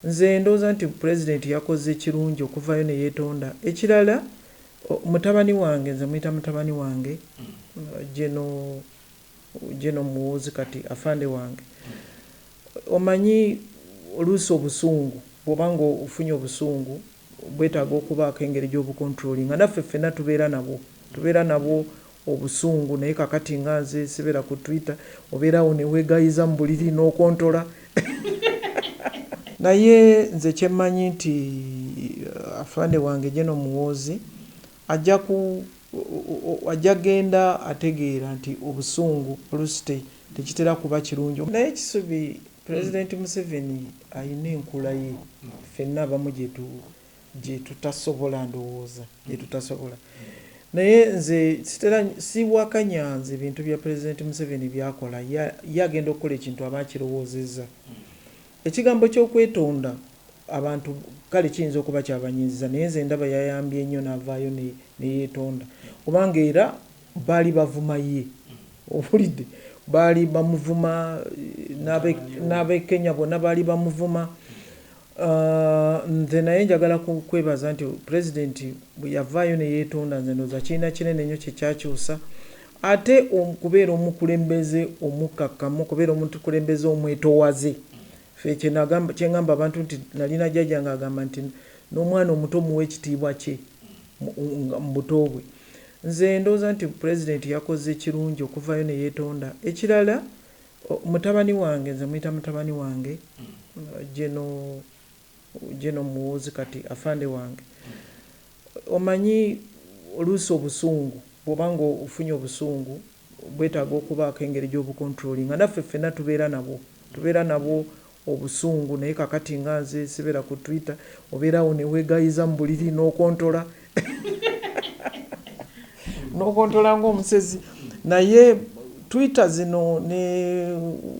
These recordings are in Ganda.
Nze ndowooza nti president yakoze kirungi okuvayo ne yeetonda. Ekirala mutabani wange, nze muyita mutabani wange Gen.Muhoozi kati afande wange. Omanyi oluusi obusungu bw'oba ng'ofunye obusungu bwetaaga okubaako engeri gy'obukontrolinga. Naffe ffenna tubeera nabwo obusungu, naye kakati nga nze sibeera ku Twitter obeerawo ne weegayiza mu buliri n'okontola. Naye nze kye mmanyi nti afande wange Gen.Muhoozi ajja genda ategeera nti obusungu oluusi tekitera kuba kirungi. Naye kisubi President Museveni ayina enkula ye, ffenna abamu gye tutasobola ndowooza, gye tutasobola. Naye nze siwakanya nze ebintu bya President Museveni byakola, ye agenda okukola ekintu aba akirowoozezza. Ekigambo ky'okwetonda abantu kale kiyinza okuba kyabanyiiziza, naye nze ndaba yayambye nnyo n'avaayo ne yeetonda, kubanga era baali bavuma ye, obulidde baali bamuvuma, n'ab'e Kenya bonna baali bamuvuma. Nze naye njagala kwebaza nti pulezidenti bwe yavaayo ne yeetonda, nze ndowooza kirina kinene nnyo kye kyakyusa. Ate okubeera omukulembeze omukkakkamu, okubeera omukulembeze omwetoowaze. Ffe kye ngamba abantu nti nalina jjajja ng'agamba nti n'omwana omuto muwa ekitiibwa kye mu buto bwe. Nze ndowooza nti pulezidenti yakoze kirungi okuvayo ne yeetonda. Ekirala mutabani wange, nze muyita mutabani wange Gen.Muhoozi kati afande wange. Omanyi oluusi obusungu bw'oba ng'ofunye obusungu bwetaaga okubaako engeri gy'obukontrolinga. Naffe ffenna tubeera nabwo obusungu, naye kakati nga nze sibeera ku Twitter obeerawo ne weegayiza mu buliri n'okontola n'okontola ng'omusezi. Naye Twitter zino ne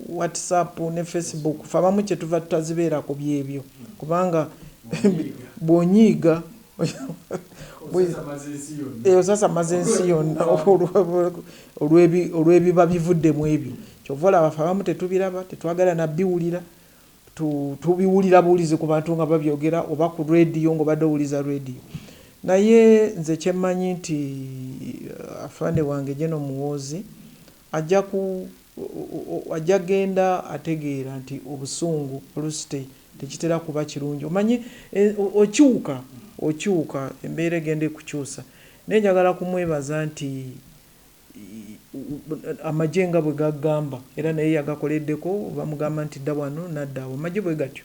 WhatsApp ne Facebook ffe abamu kye tuva tutazibeerako byebyo, kubanga bw'onyiiga osasa maze ensi yonna olw'ebiba bivuddemu ebyo. Kyova olaba ffe abamu tetubiraba, tetwagala nabbiwulira, tubiwulira buwulizi ku bantu nga babyogera oba ku rediyo ng'obadde owuliza rediyo. Naye nze kye mmanyi nti afande wange Gen.Muhoozi ajja genda ategeera nti obusungu oluusi tekitera kuba kirungi. Omanyi okyuka embeera egenda ekukyusa. Naye njagala kumwebaza nti amagye nga bwe gagamba, era naye yagakoleddeko, bamugamba nti dda wano nadda awo. Amagye bwe gatyo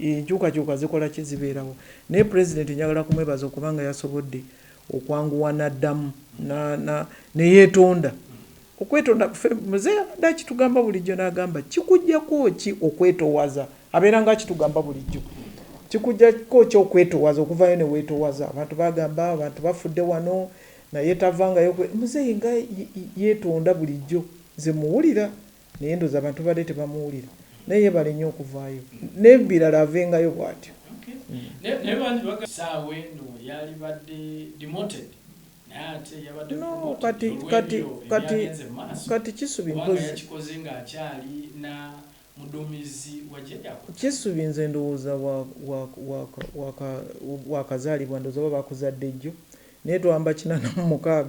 enkyukakyuka zikola ki, zibeerawo. Naye pulezidenti njagala kumwebaza okubanga yasobodde okwanguwa n'addamu ne yeetonda. Okwetonda muzeeyi abadde akitugamba bulijjo, n'agamba kikuggyako ki okwetoowaza, abeera nga akitugamba bulijjo. Kikuggyako ki okwetoowaza, okuvayo ne weetoowaza. Abantu bagamba abantu bafudde wano naye tavangayo. Muzeeyi nga yeetonda bulijjo, nze muwulira naye ndowooza abantu badde tebamuwulira, naye yeebale nnyo okuvaayo n'ebirala avengayo bw'atyo. No, kati kisubi kisubi nze ndowooza wakazaalibwa, ndowooza oba bakuzadde jjo, naye twamba 86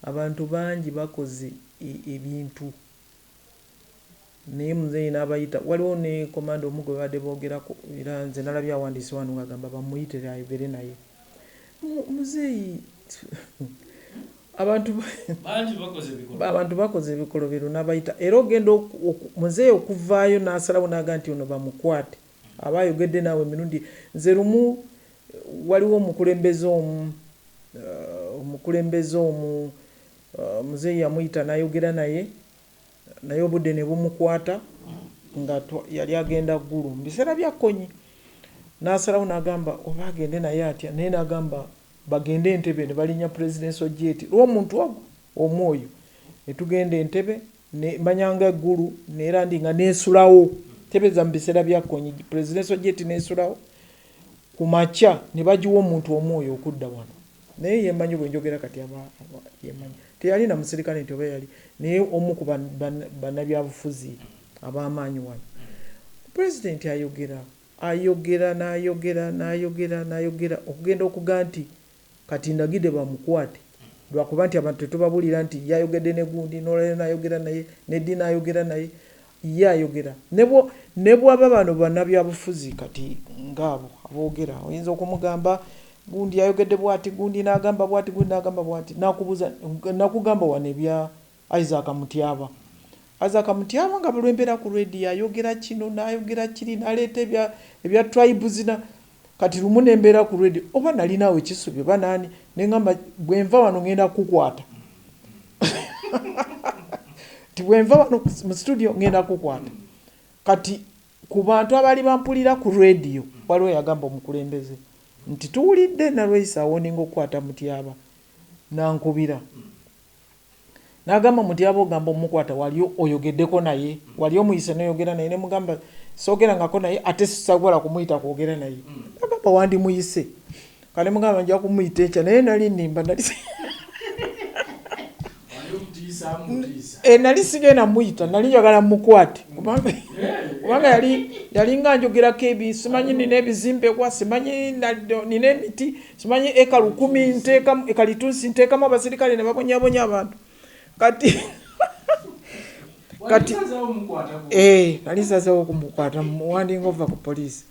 abantu bangi bakoze ebintu, naye muzeeyi n'abayita. Waliwo ne komanda omu gwe badde boogerako, era nze nalabye awandiisi wano ng'agamba bamuyite ayogere naye. Muzeeyi abantu bakoze ebikolobero n'abayita, era ogenda muzeeyi okuvaayo n'asalawo n'aga nti ono bamukwate. Aba ayogedde naawe emirundi. Nze lumu waliwo omukulembeze omu muzeeyi yamuyita n'ayogera naye obudde ne bumukwata nga yali agenda ggulu mu biseera bya Kkonyi. N'asalawo n'agamba oba agende naye atya, naye n'agamba bagende Entebbe ne balinnya presidential jet lw'omuntu omwoyo. Ne tugenda Entebbe ne manyanga eggulu neera ndi nga neesulawo, tebeza mu biseera bya Kkonyi, presidential jet neesulawo. Ku makya ne bagiwa omuntu omwoyo okudda wano. Naye yemanyi bwe njogera kati yemanyi. Teyali na musirikale nti oba yali, naye omu ku bannabyabufuzi ab'amaanyi wano. Pulezidenti ayogera ayogera okugenda okuga nti kati ndagide bamukwate lwakuba nti abantu tetubabulira nti yayogedde ne gundi n'olala n'ayogera naye neddi n'ayogera naye ye ayogera ne bw'aba bano bannabyabufuzi kati ngaabo aboogera oyinza okumugamba gundi yayogedde bw'ati gundi n'agamba bw'ati gundi n'agamba bw'ati nakubuuza nakugamba wano ebya Isaac Mutyaba nga bulwembeera ku radio ayogera kino n'ayogera kiri n'aleeta ebya tribes kati lumu nembeera ku radio oba nalinaawe ekisubi oba naani neŋŋamba bwenva wano ŋŋenda kukwata ti bwenva wano mu studio ŋŋenda kukwata kati ku bantu abali bampulira ku radio waliwo yagamba omukulembeze nti tuwulidde Nalweyiso awoninga okukwata Mutyaba nankubira n'agamba Mutyaba ogamba omukwata waliyo oyogeddeko naye waliyo muyise n'oyogera naye ne mugamba soogerangako naye ate sisabola kumuyita kwogera naye agamba wandi muyise kale mugamba nja kumuyita ekya naye nali nnimba nali sigenda muyita nali njagala mukwate kubanga yali nga njogerako ebi simanyi nina ebizimbe kwa simanyi nina emiti simanyi eka 10 ekalituusi nteekamu abasirikale ne babonyabonya abantu kati nali sazeewo okumukwata muwandinga ova ku poliisi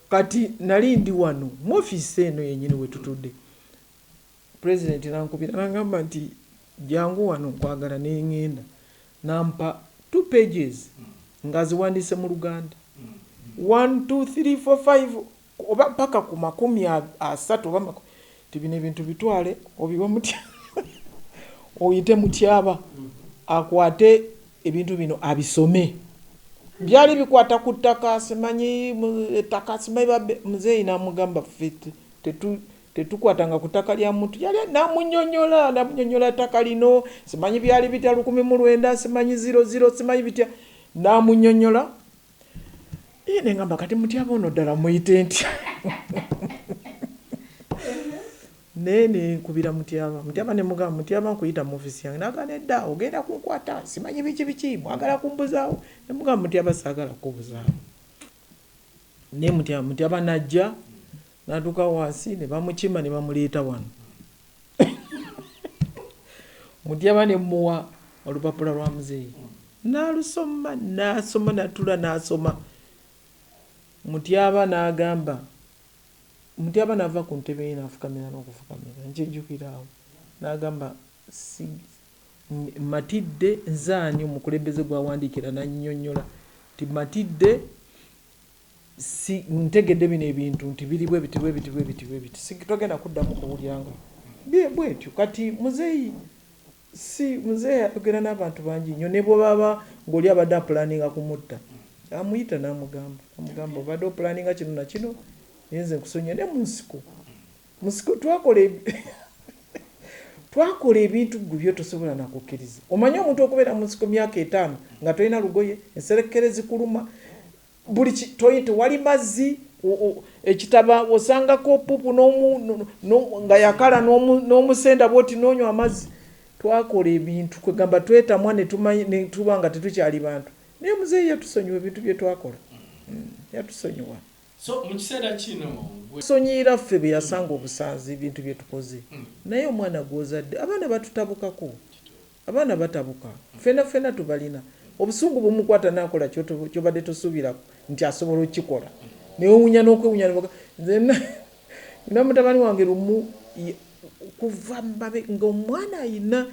kati nali ndi wano mu ofiisi eno yennyini we tutudde pulezidenti nankubira nagamba nti jangu wano nkwagala neŋŋenda nampa 2 pages nga ziwandiise mu Luganda 1 2 3 4 5 oba paka ku 30 oba tibino ebintu bitwale obiwa oyite Mutyaba akwate ebintu bino abisome byali bikwata ku ttaka simanyi ettaka simanyi muzeeyi namugamba ffe tetukwatanga ku ttaka lya muntu yali namunyonyola ttaka lino simanyi byali bitya 1900 simanyi 00 simanyi bitya namunyonyola nengamba kati Mutyaba ono ddala muyite ntya nene kubira Mutyaba ne mugamba Mutyaba nkuyita mu ofisi yange nagana edda ogenda kunkwata simanyi biki mwagala kumbuzaawo ne mugamba Mutyaba saagala kubuzaawo ne Mutyaba najja natuuka wansi ne bamukima ne bamuleeta wano Mutyaba ne muwa olupapula lwa muzeeyi n'alusoma n'asoma natula n'asoma Mutyaba n'agamba Mutyaba nava ku ntebe ye n'afukamira n'okufukamira nkijjukira awo n'agamba matidde nzaani omukulembeze gwawandiikira nannyonnyola ti matidde ntegedde bino ebintu nti biri bwe biti togenda kuddamu kuwuliranga bwetyo kati muzeeyi ayogera n'abantu bangi nnyo ne bwe baba ng'oli abadde apulaninga kumutta amuyita n'amugamba obadde opulaninga kino na kino yenze nkusonyiwa ne musiko twakola ebintu gwe byotosobola nakukkiriza omanyi omuntu okubeera musiko myaka 5 nga tolina lugoye enserekere zikuluma buli toyite wali mazzi ekitaba osangako pupu nga yakala n'omusenda bwoti n'onywa amazzi twakola ebintu kwegamba twetamwa ne tuba nga tetukyali bantu naye muzeeyi yatusonyiwa ebintu bye twakola yatusonyiwa so mu kiseera kino sonyiira ffe bye yasanga obusanzi ebintu bye tukoze naye omwana gw'ozadde abaana batutabukako abaana batabuka ffena tubalina obusungu bumukwata nakola kyobadde tosuubirako nti asobola okukikola newuunya n'okwewuunya nina mutabani wange lumu kuva mbabe ng'omwana ayina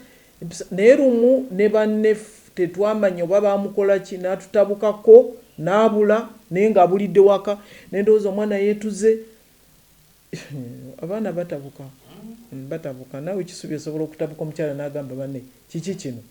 naye lumu ne banne tetwamanya oba bamukola ki n'atutabukako n'abula naye ng'abulidde waka nendowooza omwana yeetuze abaana batabuka naawe kisubi osobola okutabuka omukyala n'agamba banne kiki kino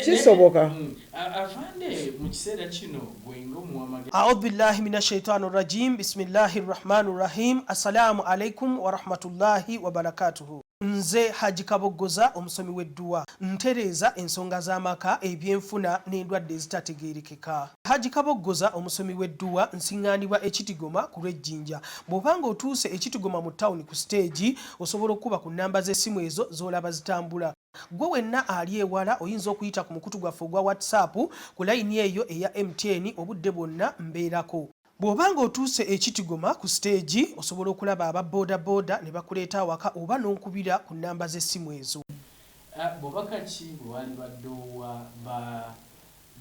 kisoboka avande mu kiseera kino gwenga omuwamage audhu billahi minash shaitani rajim bismillahir rahmanir rahim assalamu alaikum wa rahmatullahi wa barakatuhu nze Haji Kaboggoza omusomi w'edduwa ntereeza ensonga z'amaka ebyenfuna n'endwadde ezitategeerekeka. Haji Kaboggoza omusomi w'edduwa nsiŋŋaanibwa ekitigoma ku lw'ejjinja. Bw'obanga otuuse ekitigoma mu ttawuni ku siteegi osobola okuba ku nnamba z'essimu ezo z'olaba zitambula. gwe wenna ali ewala oyinza okuyita ku mukutu gwaffe ogwa WhatsApp ku layini eyo eya MTN obudde bwonna mbeerako. Bw'obanga otuuse ekitigoma ku stage osobola okulaba aba boda ne bakuleeta awaka oba n'onkubira ku nnamba z'essimu ezo. Bw'obaka ki bwe wali baddowa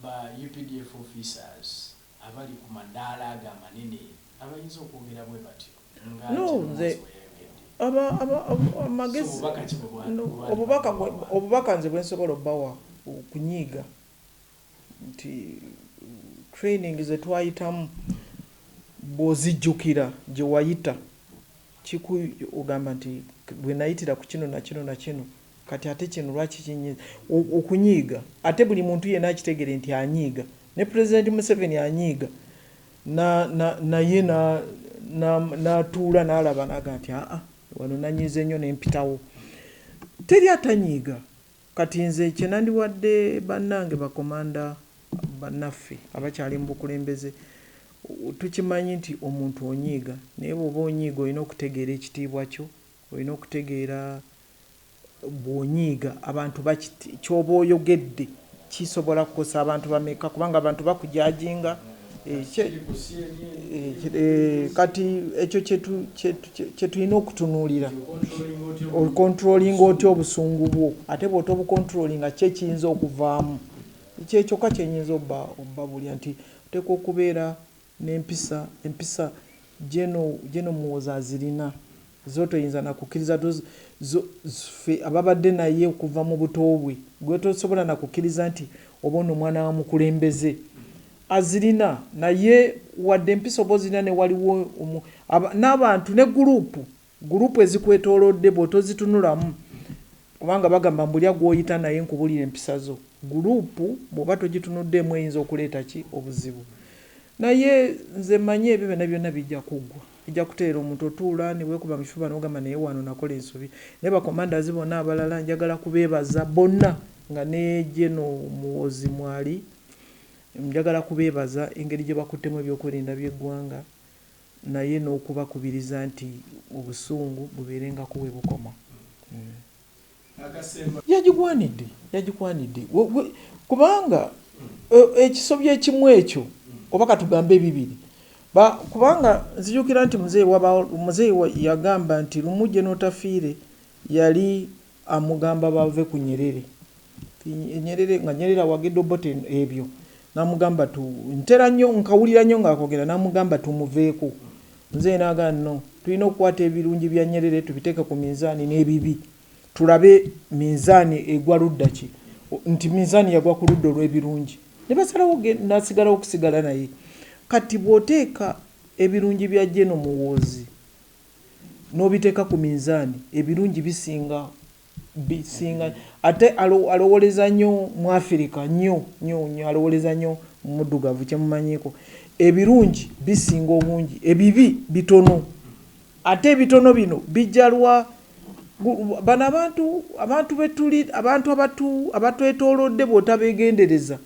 ba UPDF officers abali ku madaala ago amanene abayinza okwogera bwe batyo? Amagezi obubaka nze bwe nsobola obbawa okunyiiga nti training ze twayitamu bw'ozijjukira gye wayita ogamba nti bwe nayitira ku kino na kino na kino kati ate kino lwaki kinyiiza okunyiiga ate buli muntu yenna akitegere nti anyiiga ne President Museveni anyiiga naye n'atuula n'alaba n'aga nti wano nanyiize nnyo n'empitawo teri atanyiiga. Kati nze kye nandiwadde bannange bakomanda bannaffe abakyali mu bukulembeze tukimanyi nti omuntu onyiiga naye bw'oba onyiiga olina okutegeera ekitiibwa kyo, olina okutegeera bw'onyiiga abantu ky'oba oyogedde kisobola kukosa abantu bameka kubanga abantu bakujajinga. Kati ekyo kye tulina okutunuulira okontrolinga otya obusungu bwo ate bw'ota obukontrolinga kye kiyinza okuvaamu kyokka kyenyinza obbabulya nti oteekwa okubeera n'empisa Gen.Muhoozi azirina zo toyinza nakukkiriza ffe ababadde naye okuva mu buto bwe gwe tosobola nakukkiriza nti oba ono omwana wa mukulembeze azirina naye wadde empisa oba ozirina ne waliwo n'abantu ne gurupu ezikwetoolodde bw'otozitunulamu kubanga bagamba mbulya gw'oyita naye nkubulira empisa zo. Gurupu bw'oba togitunuddemu eyinza okuleeta ki obuzibu. Naye nze mmanyi ebyo byonna bijja kuggwa bijja kuteera omuntu otuula ne weekuba mu kifuba n'ogamba naye wano nakola ensobi. Naye bakomandazi bonna abalala njagala kubeebaza bonna nga ne Gen.Muhoozi mwali njagala kubeebaza engeri gye bakuttemu ebyokwerinda by'eggwanga naye n'okubakubiriza nti obusungu bubeerengaku we bukoma. Yagikwanidde kubanga ekisobyo ekimu ekyo oba katugambe bibiri kubanga nzijukira nti muzeeyi yagamba nti lumujje n'otafiire yali amugamba bave ku Nyerere nga Nyerere awagedde obote ebyo namugamba ntera nnyo nkawulira nnyo ng'akoogera namugamba tumuveeko. Nze naaga nno tulina okukwata ebirungi bya Nyerere tubiteeke ku minzaani n'ebibi tulabe minzaani egwa ludda ki nti minzaani yagwa ku ludda olw'ebirungi ne basalawo nasigalawo okusigala naye. Kati bw'oteeka ebirungi bya Gen.Muhoozi n'obiteeka ku minzaani ebirungi bisinga ate alowoleza nnyo mu Afirika nnyo alowoleza nnyo mu muddugavu kyemumanyiiko ebirungi bisinga obungi ebibi bitono ate ebitono bino bijjalwa bano abantu abatwetoolodde bw'otabeegendereza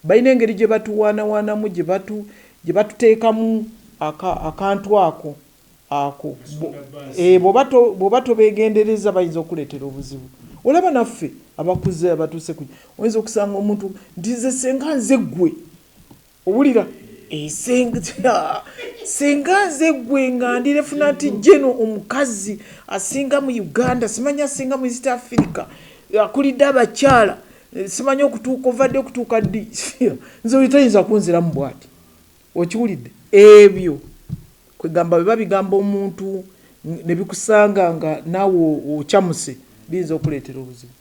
balina engeri gye batuwaanawaanamu gye batuteekamu akantu ako bw'oba tobeegendereza bayinza okuleetera obuzibu. Olaba naffe abakuze abatuuse oyinza okusanga omuntu nti nze senga nze ggwe owulira senga nze ggwe nga ndirefuna nti Geno omukazi asinga mu Uganda simanyi asinga mu East Africa akulidde abakyala simanyi okutuuka ovadde okutuuka ddi nze oyitayinza kunziramu bw'ati okiwulidde ebyo kwegamba bwe babigamba omuntu ne bikusanga nga naawe okyamuse biyinza okuleetera obuzibu.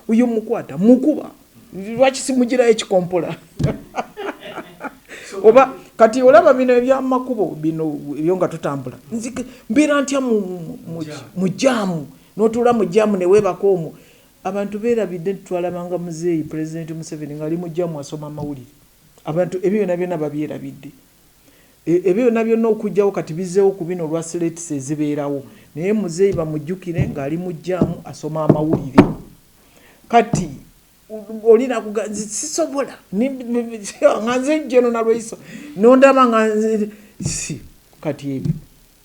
Uyo mukwata mukuba lwaki simugirayo ekikompola oba kati olaba bino ebyamakubo bino ebyo nga tutambula mbeera ntya mu jaamu n'otuula mu jaamu ne weebako omwo abantu beerabidde nti twalabanga muzeeyi President Museveni ng'ali mu jaamu asoma amawulire abantu ebyo byonna babyerabidde ebyo byonna okujjawo kati bizzeewo ku bino olwa seletisi ezibeerawo naye muzeeyi bamujjukire ng'ali mu jaamu asoma amawulire. Kati olina sisobola nga nze Gen.Nalweyiso nondaba nga kati ebyo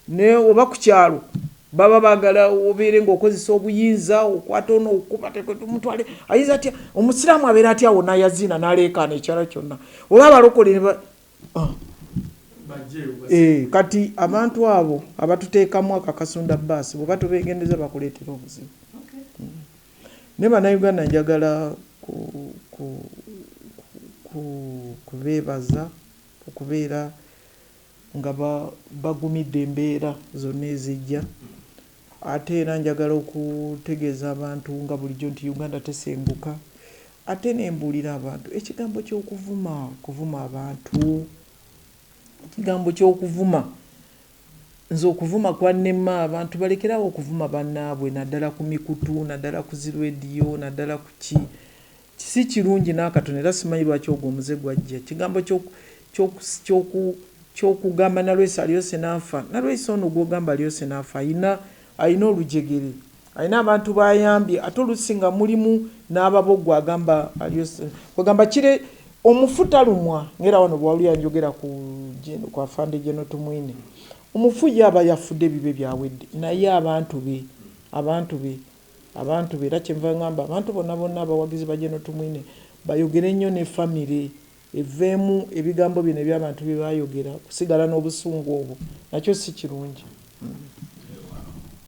ne oba ku kyalo baba bagala obeere ng'okozesa obuyinza okwata ono okuba tekwetmutwale ayinza atya omusiraamu abeera atya wonna yazina n'aleekaana ekyala kyonna oba abalokole kati abantu abo abatuteekamu akakasunda baasi bwe batubeegendeza bakuleetera obuzibu. Ne bannayuganda njagala kubeebaza okubeera nga bagumidde embeera zonna ezijja. Ate era njagala okutegeeza abantu nga bulijjo nti Uganda tesenguka. Ate nembuulira abantu ekigambo ky'okuvuma abantu, ekigambo ky'okuvuma, nze okuvuma kwannema abantu balekerawo okuvuma bannaabwe naddala ku mikutu, naddala ku zirediyo, naddala ku si kirungi n'akatono era simanyi lwaki ogwo omuze gwajja. Ekigambo ky'okugamba Nalweyiso alyose n'afa, Nalweyiso ono gw'ogamba alyose n'afa ayina olujegere, ayina abantu bayambye, ate olusinga mulimu n'ababogwa agamba alyose kwegamba kire omufu talumwa ngera wano bwawuli yanjogera ku afande Gen.Muhoozi. Omufu yaba yafudde bibe byawedde naye abantu be era kyenva ngamba abantu bonna abawagizi ba Gen.Muhoozi bayogere nnyo ne famire eveemu ebigambo bino eby'abantu bye bayogera kusigala n'obusungu obwo nakyo si kirungi.